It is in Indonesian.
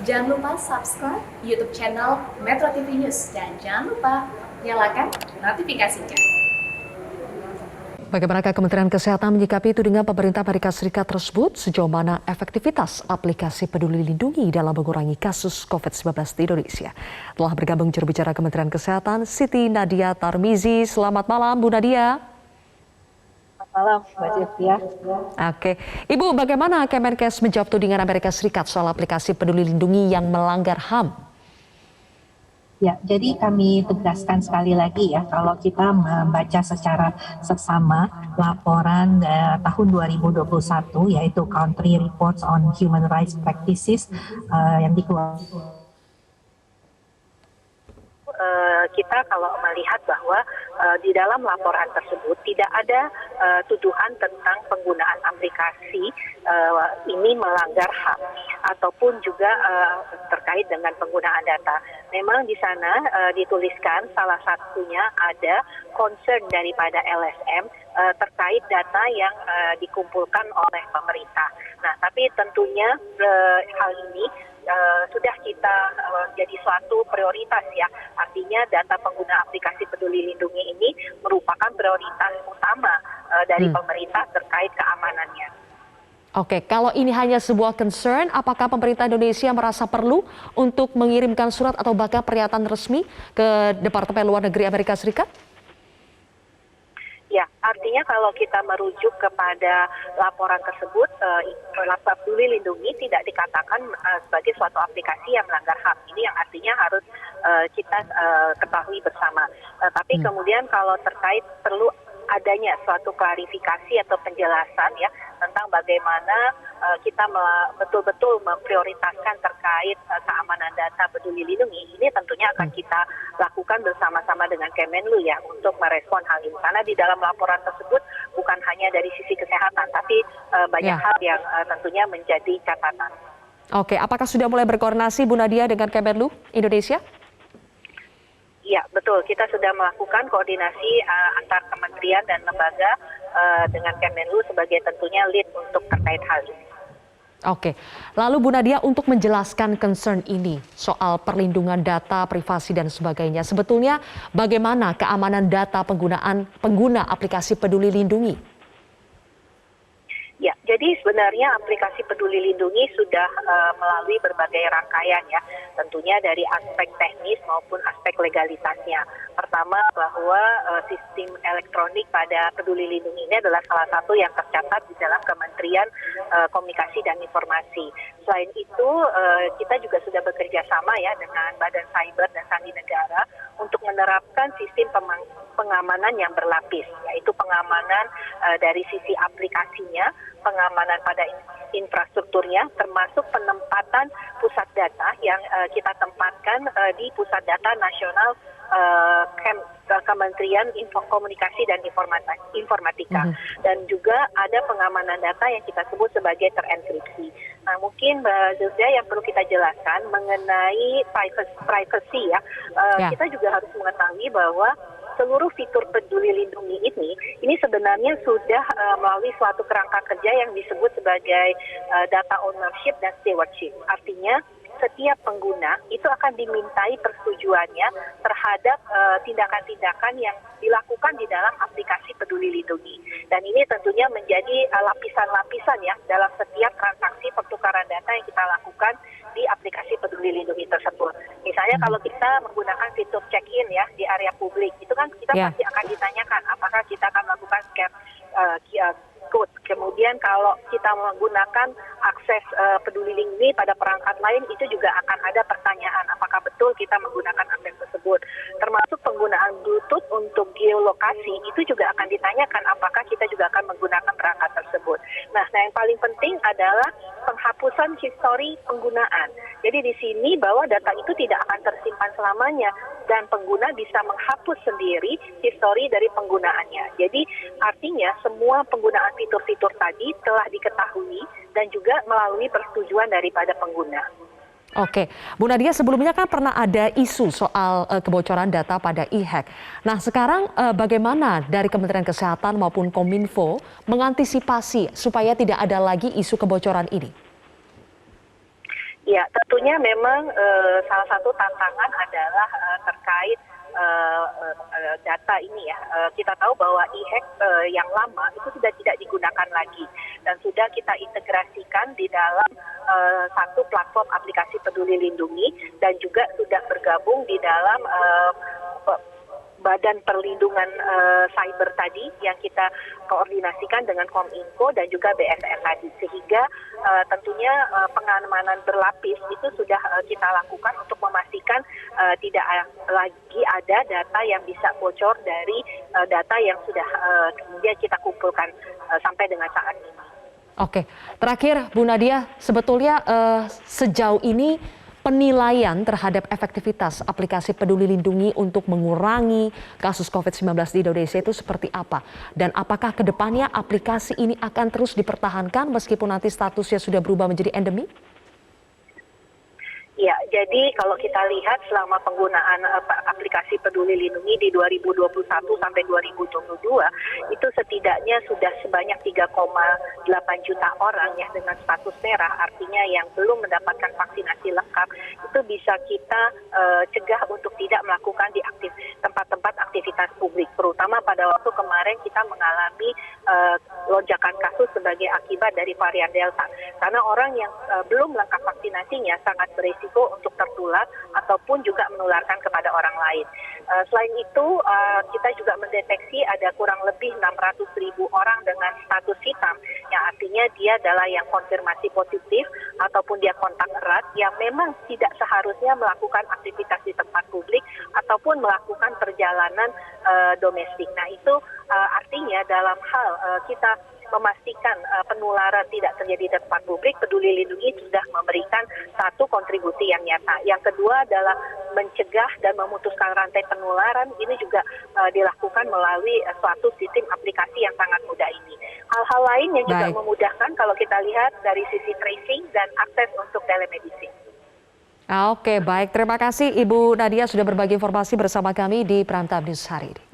Jangan lupa subscribe YouTube channel Metro TV News dan jangan lupa nyalakan notifikasinya. Bagaimanakah Kementerian Kesehatan menyikapi tudingan pemerintah Amerika Serikat tersebut? Sejauh mana efektivitas aplikasi Peduli Lindungi dalam mengurangi kasus COVID-19 di Indonesia? Telah bergabung juru bicara Kementerian Kesehatan, Siti Nadia Tarmizi. Selamat malam, Bu Nadia. Selamat malam, Mbak Sylvia. Oke, Ibu, bagaimana Kemenkes menjawab tudingan Amerika Serikat soal aplikasi Peduli Lindungi yang melanggar HAM? Ya, jadi kami tegaskan sekali lagi ya, kalau kita membaca secara seksama laporan tahun 2021 yaitu Country Reports on Human Rights Practices yang dikeluarkan. Kita kalau melihat bahwa di dalam laporan tersebut tidak ada tuduhan tentang penggunaan aplikasi ini melanggar HAM ataupun juga terkait dengan penggunaan data. Memang di sana dituliskan salah satunya ada concern daripada LSM terkait data yang dikumpulkan oleh pemerintah. Nah, tapi tentunya hal ini sudah kita jadi suatu prioritas ya. Artinya data pengguna aplikasi Peduli Lindungi ini merupakan prioritas utama dari pemerintah terkait keamanannya. Oke, kalau ini hanya sebuah concern, apakah pemerintah Indonesia merasa perlu untuk mengirimkan surat atau bahkan pernyataan resmi ke Departemen Luar Negeri Amerika Serikat? Ya, artinya kalau kita merujuk kepada laporan tersebut, Peduli Lindungi tidak dikatakan sebagai suatu aplikasi yang melanggar HAM. Ini yang artinya harus kita ketahui bersama. Tapi kemudian kalau terkait perlu adanya suatu klarifikasi atau penjelasan ya tentang bagaimana kita betul-betul memprioritaskan terkait keamanan data Peduli Lindungi, ini tentunya akan kita lakukan bersama-sama dengan Kemenlu ya untuk merespon hal ini. Karena di dalam laporan tersebut bukan hanya dari sisi kesehatan, tapi banyak hal yang tentunya menjadi catatan. Oke, apakah sudah mulai berkoordinasi Bu Nadia dengan Kemenlu Indonesia? Iya, betul. Kita sudah melakukan koordinasi antar kementerian dan lembaga dengan Kemenlu sebagai tentunya lead untuk terkait hal ini. Oke, lalu Bu Nadia untuk menjelaskan concern ini soal perlindungan data, privasi dan sebagainya, sebetulnya bagaimana keamanan data pengguna aplikasi Peduli Lindungi? Ya, jadi sebenarnya aplikasi Peduli Lindungi sudah melalui berbagai rangkaian ya, tentunya dari aspek teknis maupun aspek legalitasnya. Pertama bahwa sistem elektronik pada Peduli Lindungi ini adalah salah satu yang tercatat di dalam Kementerian Komunikasi dan Informasi. Selain itu kita juga sudah bekerja sama ya dengan Badan Cyber dan Sandi Negara untuk menerapkan sistem pengamanan yang berlapis, yaitu pengamanan dari sisi aplikasinya, pengamanan pada infrastrukturnya, termasuk penempatan pusat data yang kita tempatkan di Pusat Data Nasional Kementerian Komunikasi dan Informatika. Dan juga ada pengamanan data yang kita sebut sebagai terenkripsi. Nah, mungkin Mbak Zilzia yang perlu kita jelaskan mengenai privacy ya. Kita juga harus mengetahui bahwa seluruh fitur Peduli Lindungi ini sebenarnya sudah melalui suatu kerangka kerja yang disebut sebagai data ownership dan stewardship. Artinya setiap pengguna itu akan dimintai persetujuannya terhadap tindakan-tindakan yang dilakukan di dalam aplikasi Peduli Lindungi. Dan ini tentunya menjadi lapisan-lapisan ya dalam setiap transaksi pertukaran data yang kita lakukan di aplikasi Peduli Lindungi tersebut. Misalnya kalau kita menggunakan fitur check-in ya di area publik, itu kan kita pasti akan ditanyakan apakah kita akan melakukan scan QR code. Kemudian kalau kita menggunakan akses Peduli Lindungi pada perangkat lain, itu juga akan ada pertanyaan apakah betul kita menggunakan akses tersebut. Termasuk penggunaan Bluetooth untuk geolokasi, itu juga akan ditanyakan apakah kita juga akan menggunakan perangkat tersebut. Nah, yang paling penting adalah penghapusan histori penggunaan. Jadi di sini bahwa data itu tidak akan tersimpan selamanya dan pengguna bisa menghapus sendiri histori dari penggunaannya. Jadi artinya semua penggunaan fitur-fitur tadi telah diketahui dan juga melalui persetujuan daripada pengguna. Oke, Bu Nadia, sebelumnya kan pernah ada isu soal kebocoran data pada e-hack. Nah, sekarang bagaimana dari Kementerian Kesehatan maupun Kominfo mengantisipasi supaya tidak ada lagi isu kebocoran ini? Ya, tentunya memang salah satu tantangan adalah terkait data ini ya. Kita tahu bahwa e-hack yang lama itu sudah tidak digunakan lagi dan sudah kita integrasikan di dalam satu platform aplikasi Peduli Lindungi dan juga sudah bergabung di dalam Badan Perlindungan Cyber tadi yang kita koordinasikan dengan Kominfo dan juga BSN tadi, sehingga tentunya pengamanan berlapis itu sudah kita lakukan untuk memastikan tidak lagi ada data yang bisa bocor dari data yang sudah kemudian kita kumpulkan sampai dengan saat ini. Oke, terakhir Bu Nadia, sebetulnya sejauh ini penilaian terhadap efektivitas aplikasi Peduli Lindungi untuk mengurangi kasus COVID-19 di Indonesia itu seperti apa? Dan apakah ke depannya aplikasi ini akan terus dipertahankan meskipun nanti statusnya sudah berubah menjadi endemi? Ya, jadi kalau kita lihat selama penggunaan aplikasi Peduli Lindungi di 2021 sampai 2022, itu setidaknya sudah sebanyak 3,8 juta orang ya dengan status merah, artinya yang belum mendapatkan vaksinasi lengkap, itu bisa kita cegah untuk tidak melakukan di tempat-tempat aktivitas publik, terutama pada waktu kemarin kita mengalami lonjakan kasus sebagai akibat dari varian Delta. Karena orang yang belum lengkap vaksinasinya sangat berisiko untuk tertular ataupun juga menularkan kepada orang lain. Selain itu, kita juga mendeteksi ada kurang lebih 600.000 orang dengan status hitam, yang artinya dia adalah yang konfirmasi positif ataupun dia kontak erat yang memang tidak seharusnya melakukan aktivitas di tempat publik ataupun melakukan perjalanan domestik. Nah, itu artinya dalam hal kita memastikan penularan tidak terjadi di tempat publik, Peduli Lindungi sudah memberikan satu kontribusi yang nyata. Yang kedua adalah mencegah dan memutuskan rantai penularan, ini juga dilakukan melalui suatu sistem aplikasi yang sangat mudah ini. Hal-hal lain yang juga memudahkan kalau kita lihat dari sisi tracing dan akses untuk telemedicine. Oke, baik. Terima kasih Ibu Nadia sudah berbagi informasi bersama kami di Prime Time News hari ini.